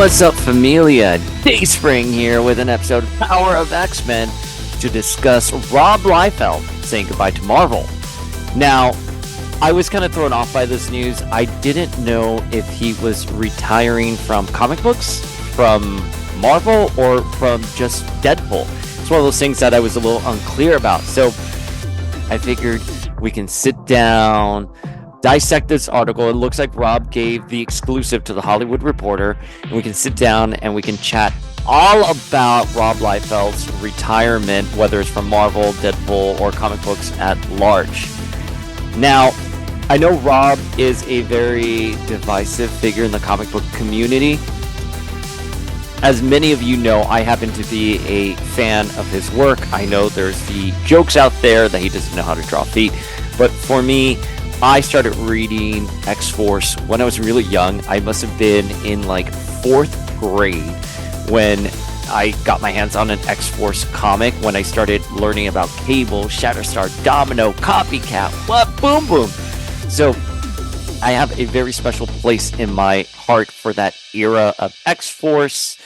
What's up, familia? Dayspring here with an episode of Power of X-Men to discuss Rob Liefeld saying goodbye to Marvel. Now, I was kind of thrown off by this news. I didn't know if he was retiring from comic books, from Marvel, or from just Deadpool. It's one of those things that I was a little unclear about. So I figured we can sit down, dissect this article. It looks like Rob gave the exclusive to The Hollywood Reporter, and we can sit down and we can chat all about Rob Liefeld's retirement, whether it's from Marvel, Deadpool, or comic books at large. Now, I know Rob is a very divisive figure in the comic book community. As many of you know, I happen to be a fan of his work. I know there's the jokes out there that he doesn't know how to draw feet, but for me, I started reading X-Force when I was really young. I must have been in like 4th grade when I got my hands on an X-Force comic, when I started learning about Cable, Shatterstar, Domino, Copycat, what, boom, boom. So I have a very special place in my heart for that era of X-Force.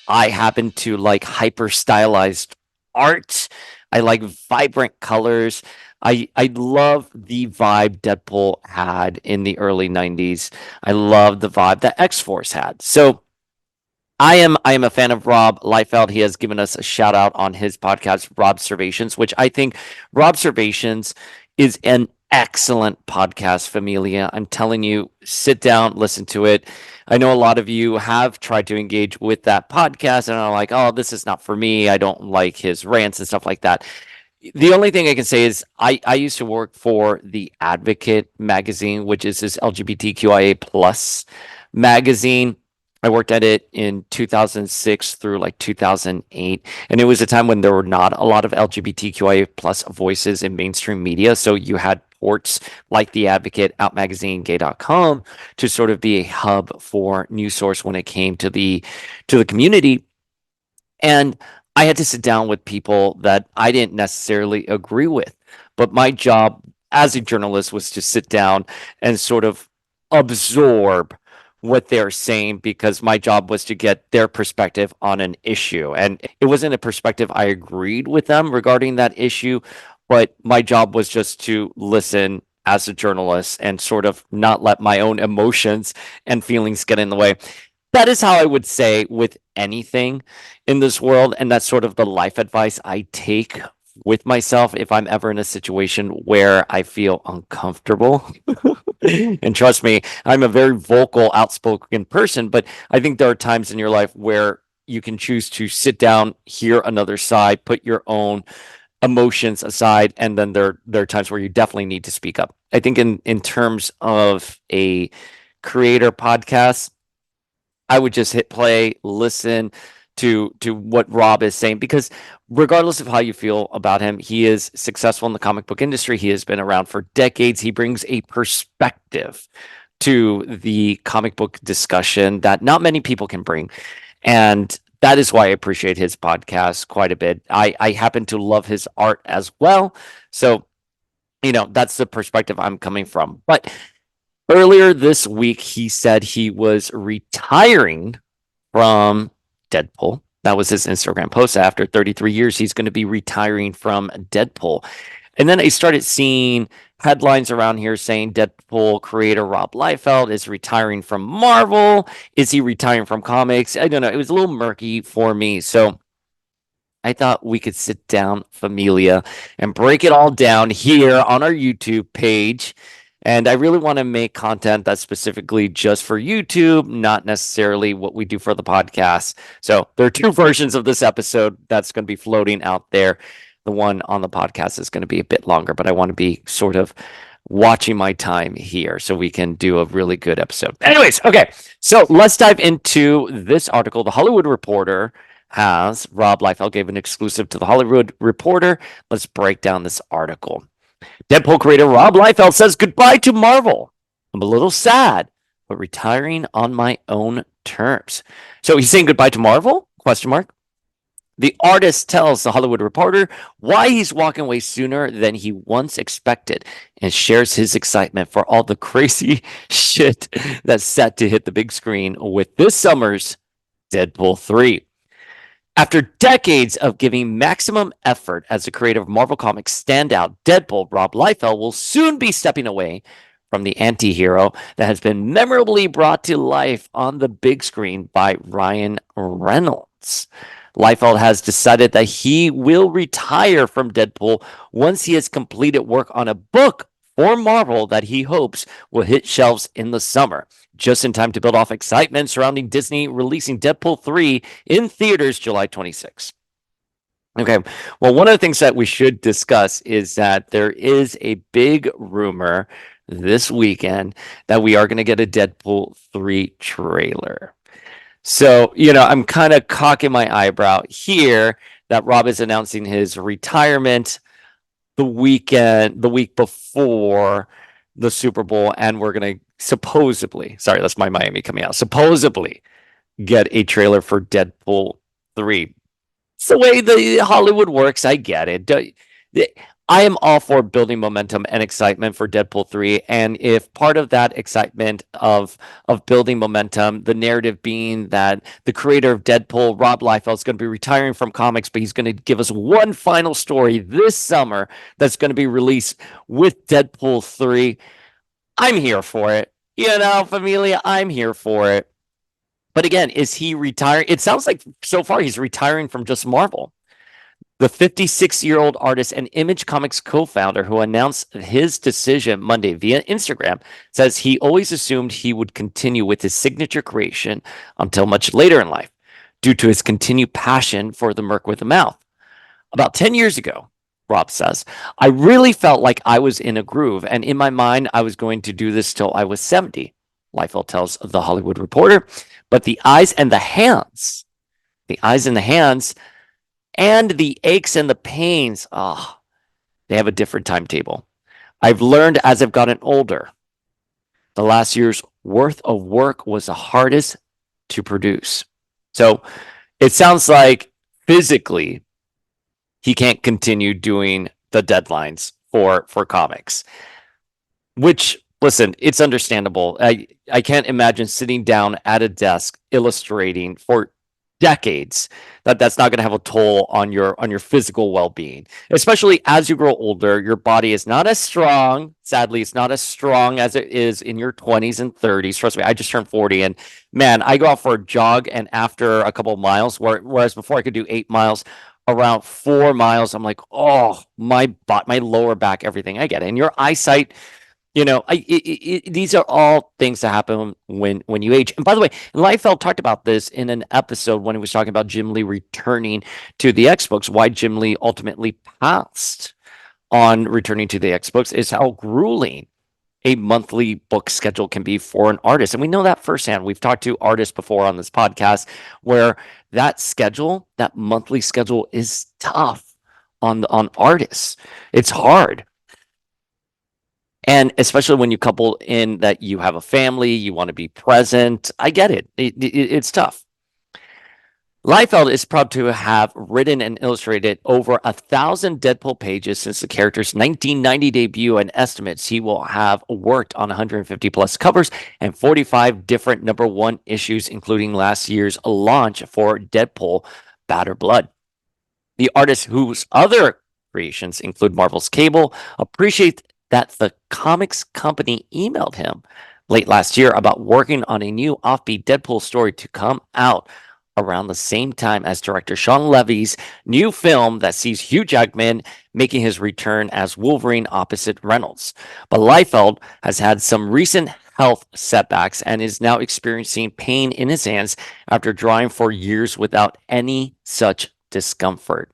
I happen to like hyper stylized art. I like vibrant colors. I love the vibe Deadpool had in the early 90s. I love the vibe that X-Force had. So I am a fan of Rob Liefeld. He has given us a shout out on his podcast, Robservations, which I think Robservations is an excellent podcast, familia. I'm telling you, sit down, listen to it. I know a lot of you have tried to engage with that podcast and are like, oh, this is not for me. I don't like his rants and stuff like that. The only thing I can say is I used to work for The Advocate magazine, which is this LGBTQIA plus magazine. I worked at it in 2006 through like 2008. And it was a time when there were not a lot of LGBTQIA plus voices in mainstream media. So you had ports like The Advocate, Out Magazine, Gay.com to sort of be a hub for news source when it came to the community. And I had to sit down with people that I didn't necessarily agree with. But my job as a journalist was to sit down and sort of absorb what they're saying, because my job was to get their perspective on an issue. And it wasn't a perspective I agreed with them regarding that issue, but my job was just to listen as a journalist and sort of not let my own emotions and feelings get in the way. That is how I would say with anything in this world, and that's sort of the life advice I take with myself if I'm ever in a situation where I feel uncomfortable. And trust me, I'm a very vocal, outspoken person, but I think there are times in your life where you can choose to sit down, hear another side, put your own emotions aside, and then there are times where you definitely need to speak up. I think in terms of a creator podcast, I would just hit play, listen to what Rob is saying, because regardless of how you feel about him, he is successful in the comic book industry. He has been around for decades. He brings a perspective to the comic book discussion that not many people can bring. And that is why I appreciate his podcast quite a bit. I happen to love his art as well. So, that's the perspective I'm coming from. But earlier this week, he said he was retiring from Deadpool. That was his Instagram post. After 33 years, he's going to be retiring from Deadpool. And then I started seeing headlines around here saying Deadpool creator Rob Liefeld is retiring from Marvel. Is he retiring from comics? I don't know. It was a little murky for me. So I thought we could sit down, familia, and break it all down here on our YouTube page. And I really want to make content that's specifically just for YouTube, not necessarily what we do for the podcast. So there are 2 versions of this episode that's going to be floating out there. The one on the podcast is going to be a bit longer, but I want to be sort of watching my time here so we can do a really good episode. Anyways, okay, so let's dive into this article. The Hollywood Reporter has Rob Liefeld gave an exclusive to the Hollywood Reporter. Let's break down this article. Deadpool creator Rob Liefeld says goodbye to Marvel. I'm a little sad, but retiring on my own terms. So he's saying goodbye to Marvel? Question mark. The artist tells The Hollywood Reporter why he's walking away sooner than he once expected and shares his excitement for all the crazy shit that's set to hit the big screen with this summer's Deadpool 3. After decades of giving maximum effort as the creator of Marvel Comics standout Deadpool, Rob Liefeld will soon be stepping away from the anti-hero that has been memorably brought to life on the big screen by Ryan Reynolds. Liefeld has decided that he will retire from Deadpool once he has completed work on a book for Marvel that he hopes will hit shelves in the summer, just in time to build off excitement surrounding Disney releasing Deadpool 3 in theaters July 26th. Okay, well, one of the things that we should discuss is that there is a big rumor this weekend that we are going to get a Deadpool 3 trailer. So, I'm kind of cocking my eyebrow here that Rob is announcing his retirement the week before the Super Bowl, and we're going to supposedly, sorry, that's my Miami coming out, supposedly get a trailer for Deadpool 3. It's the way the Hollywood works. I get it. I am all for building momentum and excitement for Deadpool 3. And if part of that excitement of building momentum, the narrative being that the creator of Deadpool, Rob Liefeld, is going to be retiring from comics, but he's going to give us one final story this summer that's going to be released with Deadpool 3, I'm here for it. Familia, I'm here for it. But again, is he retiring? It sounds like so far he's retiring from just Marvel. The 56-year-old artist and Image Comics co-founder who announced his decision Monday via Instagram says he always assumed he would continue with his signature creation until much later in life due to his continued passion for the Merc with a Mouth. About 10 years ago, Rob says, I really felt like I was in a groove, and in my mind, I was going to do this till I was 70, Liefeld tells The Hollywood Reporter. But the eyes and the hands and the aches and the pains, they have a different timetable. I've learned as I've gotten older, the last year's worth of work was the hardest to produce. So it sounds like physically he can't continue doing the deadlines for comics, which, listen, it's understandable. I can't imagine sitting down at a desk illustrating for decades. That's not going to have a toll on your physical well-being, especially as you grow older. Your body is not as strong. Sadly, it's not as strong as it is in your 20s and 30s. Trust me, I just turned 40, and man, I go out for a jog, and after a couple of miles, whereas before I could do 8 miles, around 4 miles, I'm like, oh, my lower back, everything. I get it. And your eyesight, these are all things that happen when you age. And by the way, Liefeld talked about this in an episode when he was talking about Jim Lee returning to the X-Books. Why Jim Lee ultimately passed on returning to the X-Books is how grueling a monthly book schedule can be for an artist. And we know that firsthand. We've talked to artists before on this podcast where that monthly schedule is tough on artists. It's hard. And especially when you couple in that you have a family, you want to be present. I get it. It's tough. Liefeld is proud to have written and illustrated over 1,000 Deadpool pages since the character's 1990 debut, and estimates he will have worked on 150 plus covers and 45 different #1 issues, including last year's launch for Deadpool Batter Blood. The artist, whose other creations include Marvel's Cable, appreciates that the comics company emailed him late last year about working on a new offbeat Deadpool story to come out around the same time as director Sean Levy's new film that sees Hugh Jackman making his return as Wolverine opposite Reynolds. But Liefeld has had some recent health setbacks and is now experiencing pain in his hands after drawing for years without any such discomfort.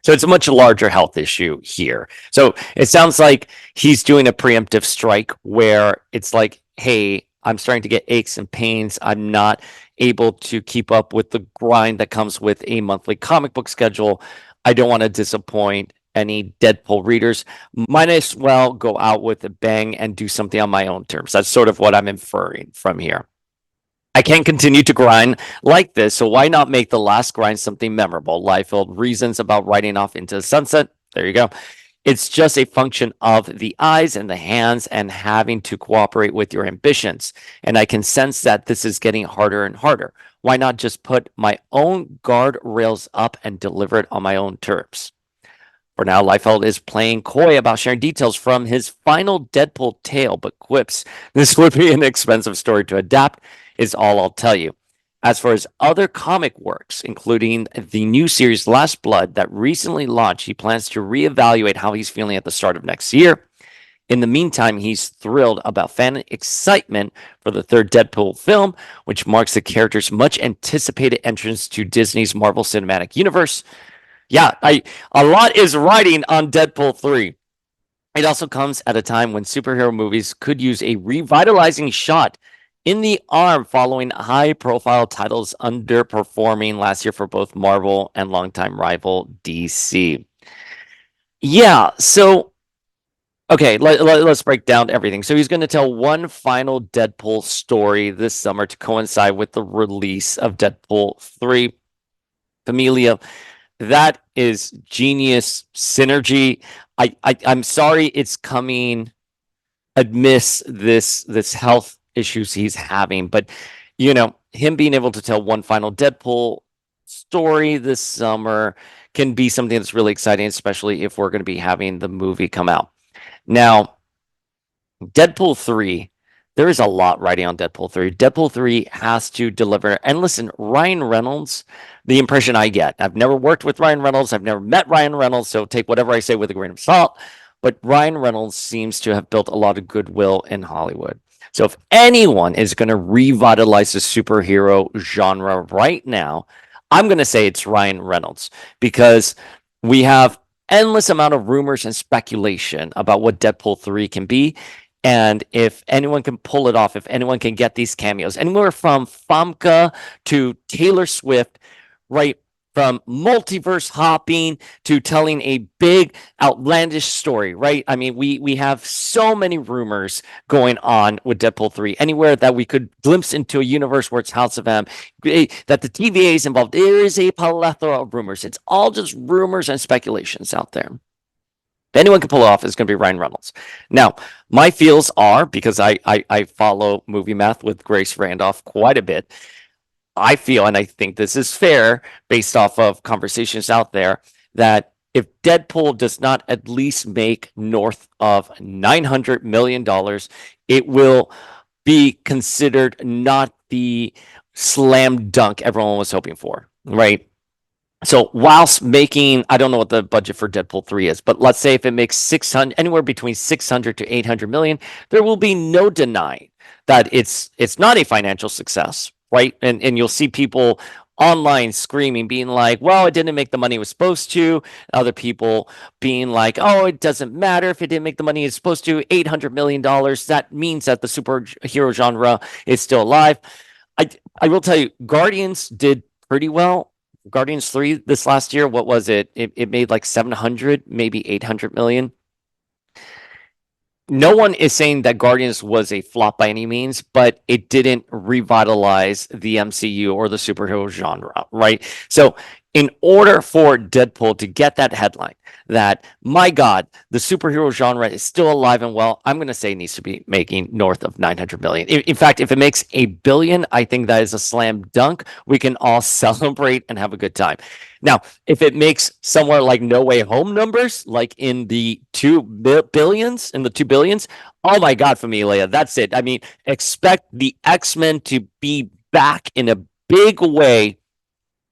So it's a much larger health issue here. So it sounds like he's doing a preemptive strike where it's like, hey, I'm starting to get aches and pains. I'm not able to keep up with the grind that comes with a monthly comic book schedule. I don't want to disappoint any Deadpool readers. Might as well go out with a bang and do something on my own terms. That's sort of what I'm inferring from here. I can't continue to grind like this, so why not make the last grind something memorable? Liefeld reasons about writing off into the sunset. There you go. It's just a function of the eyes and the hands and having to cooperate with your ambitions. And I can sense that this is getting harder and harder. Why not just put my own guardrails up and deliver it on my own terms? For now, Liefeld is playing coy about sharing details from his final Deadpool tale, but quips, "This would be an expensive story to adapt," is all I'll tell you. As for his other comic works, including the new series Last Blood that recently launched, he plans to reevaluate how he's feeling at the start of next year. In the meantime, he's thrilled about fan excitement for the third Deadpool film, which marks the character's much anticipated entrance to Disney's Marvel Cinematic Universe. Yeah, a lot is riding on Deadpool 3. It also comes at a time when superhero movies could use a revitalizing shot in the arm following high-profile titles underperforming last year for both Marvel and longtime rival DC. Yeah, so okay, let's break down everything. So he's going to tell one final Deadpool story this summer to coincide with the release of Deadpool 3. Familia, that is genius synergy. I'm sorry it's coming amidst this health issues he's having, but him being able to tell one final Deadpool story this summer can be something that's really exciting, especially if we're going to be having the movie come out. Now, Deadpool 3, there is a lot riding on Deadpool 3. Deadpool 3 has to deliver. And listen, Ryan Reynolds, the impression I get, I've never worked with Ryan Reynolds. I've never met Ryan Reynolds, so take whatever I say with a grain of salt. But Ryan Reynolds seems to have built a lot of goodwill in Hollywood. So if anyone is going to revitalize the superhero genre right now, I'm going to say it's Ryan Reynolds, because we have endless amount of rumors and speculation about what Deadpool 3 can be. And if anyone can pull it off, if anyone can get these cameos, anywhere from Famke to Taylor Swift, right, from multiverse hopping to telling a big outlandish story, right? I mean, we have so many rumors going on with Deadpool 3. Anywhere that we could glimpse into a universe where it's House of M, that the TVA is involved, there is a plethora of rumors. It's all just rumors and speculations out there. If anyone can pull it off, it's going to be Ryan Reynolds. Now, my feels are, because I follow Movie Math with Grace Randolph quite a bit, I feel, and I think this is fair based off of conversations out there, that if Deadpool does not at least make north of $900 million, it will be considered not the slam dunk everyone was hoping for, right? So whilst making, I don't know what the budget for Deadpool 3 is, but let's say if it makes 600, anywhere between 600 to 800 million, there will be no denying that it's not a financial success, right? And you'll see people online screaming, being like, well, it didn't make the money it was supposed to. Other people being like, oh, it doesn't matter if it didn't make the money it's supposed to. $800 million. That means that the superhero genre is still alive. I will tell you, Guardians did pretty well. Guardians 3 this last year, what was it? It made like 700, maybe 800 million. No one is saying that Guardians was a flop by any means, but it didn't revitalize the MCU or the superhero genre, right? So in order for Deadpool to get that headline that, my God, the superhero genre is still alive and well, I'm going to say it needs to be making north of 900 million. In fact, if it makes $1 billion, I think that is a slam dunk. We can all celebrate and have a good time. Now, if it makes somewhere like No Way Home numbers, like in the 2 billions, oh my God, Familia, that's it. I mean, expect the X-Men to be back in a big way,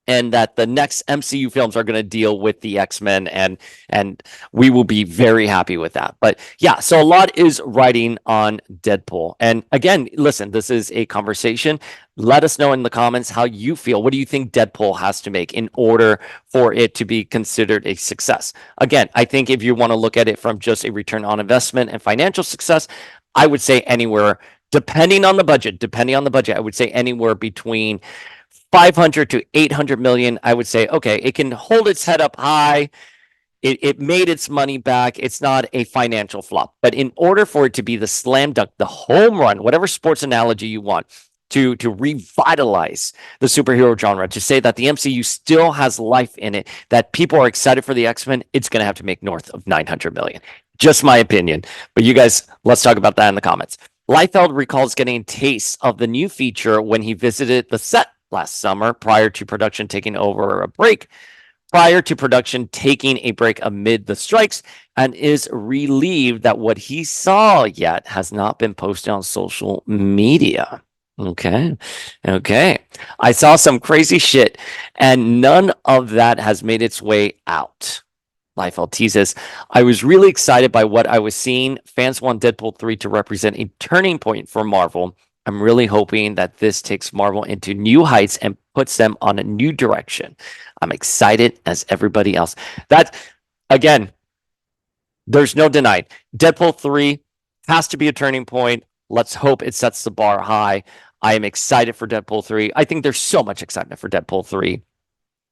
and that the next MCU films are going to deal with the X-Men, and we will be very happy with that. But yeah, so a lot is riding on Deadpool. And again, listen, this is a conversation. Let us know in the comments how you feel. What do you think Deadpool has to make in order for it to be considered a success? Again, I think if you want to look at it from just a return on investment and financial success, I would say anywhere, depending on the budget, I would say anywhere between 500 to 800 million. I would say, okay, it can hold its head up high. It made its money back. It's not a financial flop. But in order for it to be the slam dunk, the home run, whatever sports analogy you want, to revitalize the superhero genre, to say that the MCU still has life in it, that people are excited for the X-Men, it's going to have to make north of 900 million. Just my opinion. But you guys, let's talk about that in the comments. Liefeld recalls getting a taste of the new feature when he visited the set last summer prior to production taking a break amid the strikes, and is relieved that what he saw yet has not been posted on social media. Okay. I saw some crazy shit, and none of that has made its way out. Liefeld teases, I was really excited by what I was seeing. Fans want Deadpool 3 to represent a turning point for Marvel. I'm really hoping that this takes Marvel into new heights and puts them on a new direction. I'm excited as everybody else. That, again, there's no denying. Deadpool 3 has to be a turning point. Let's hope it sets the bar high. I am excited for Deadpool 3. I think there's so much excitement for Deadpool 3,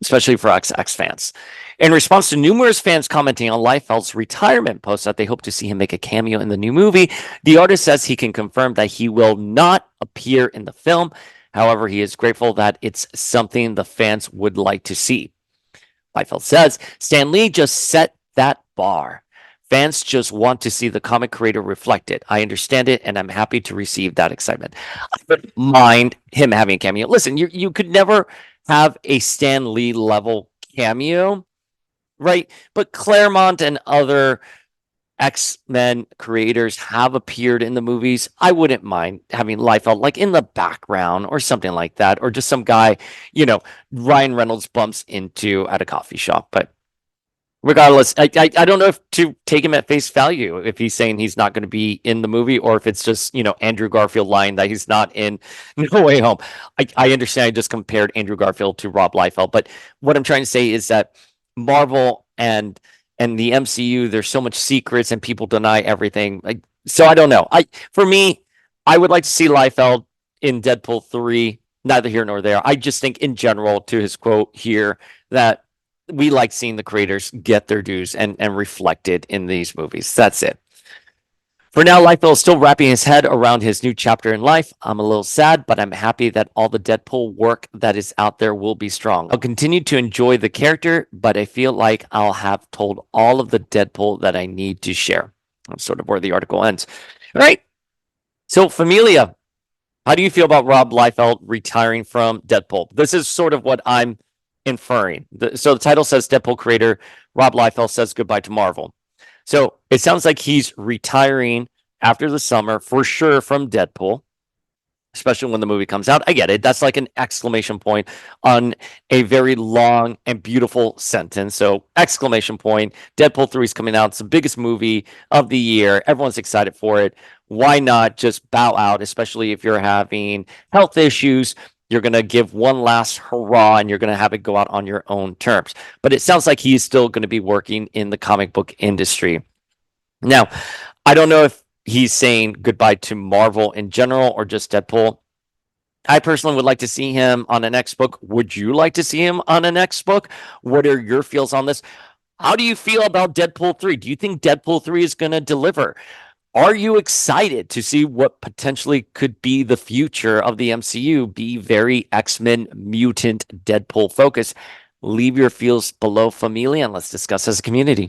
especially for XX fans. In response to numerous fans commenting on Liefeld's retirement post that they hope to see him make a cameo in the new movie, the artist says he can confirm that he will not appear in the film. However, he is grateful that it's something the fans would like to see. Liefeld says, Stan Lee just set that bar. Fans just want to see the comic creator reflected. I understand it, and I'm happy to receive that excitement. I wouldn't mind him having a cameo. Listen, you could never have a Stan Lee level cameo, right? But Claremont and other X-Men creators have appeared in the movies. I wouldn't mind having Liefeld like in the background or something like that, or just some guy, Ryan Reynolds bumps into at a coffee shop. But regardless, I don't know if to take him at face value if he's saying he's not going to be in the movie, or if it's just Andrew Garfield lying that he's not in No Way Home. I understand I just compared Andrew Garfield to Rob Liefeld, but what I'm trying to say is that Marvel and the MCU, there's so much secrets and people deny everything. So I don't know. For me, I would like to see Liefeld in Deadpool 3. Neither here nor there. I just think in general, to his quote here, that we like seeing the creators get their dues and reflected in these movies. That's it. For now, Liefeld is still wrapping his head around his new chapter in life. I'm a little sad, but I'm happy that all the Deadpool work that is out there will be strong. I'll continue to enjoy the character, but I feel like I'll have told all of the Deadpool that I need to share. That's sort of where the article ends. All right. So, Familia, how do you feel about Rob Liefeld retiring from Deadpool? This is sort of what I'm inferring. So the title says Deadpool creator Rob Liefeld says goodbye to Marvel. So it sounds like he's retiring after the summer for sure from Deadpool, especially when the movie comes out. I get it. That's like an exclamation point on a very long and beautiful sentence. So exclamation point. Deadpool 3 is coming out. It's the biggest movie of the year. Everyone's excited for it. Why not just bow out, especially if you're having health issues? You're going to give one last hurrah and you're going to have it go out on your own terms. But it sounds like he's still going to be working in the comic book industry. Now, I don't know if he's saying goodbye to Marvel in general or just Deadpool. I personally would like to see him on an X book. Would you like to see him on an X book? What are your feels on this? How do you feel about Deadpool 3? Do you think Deadpool 3 is going to deliver? Are you excited to see what potentially could be the future of the MCU be very X-Men mutant Deadpool focus? Leave your feels below, Familia, and let's discuss as a community.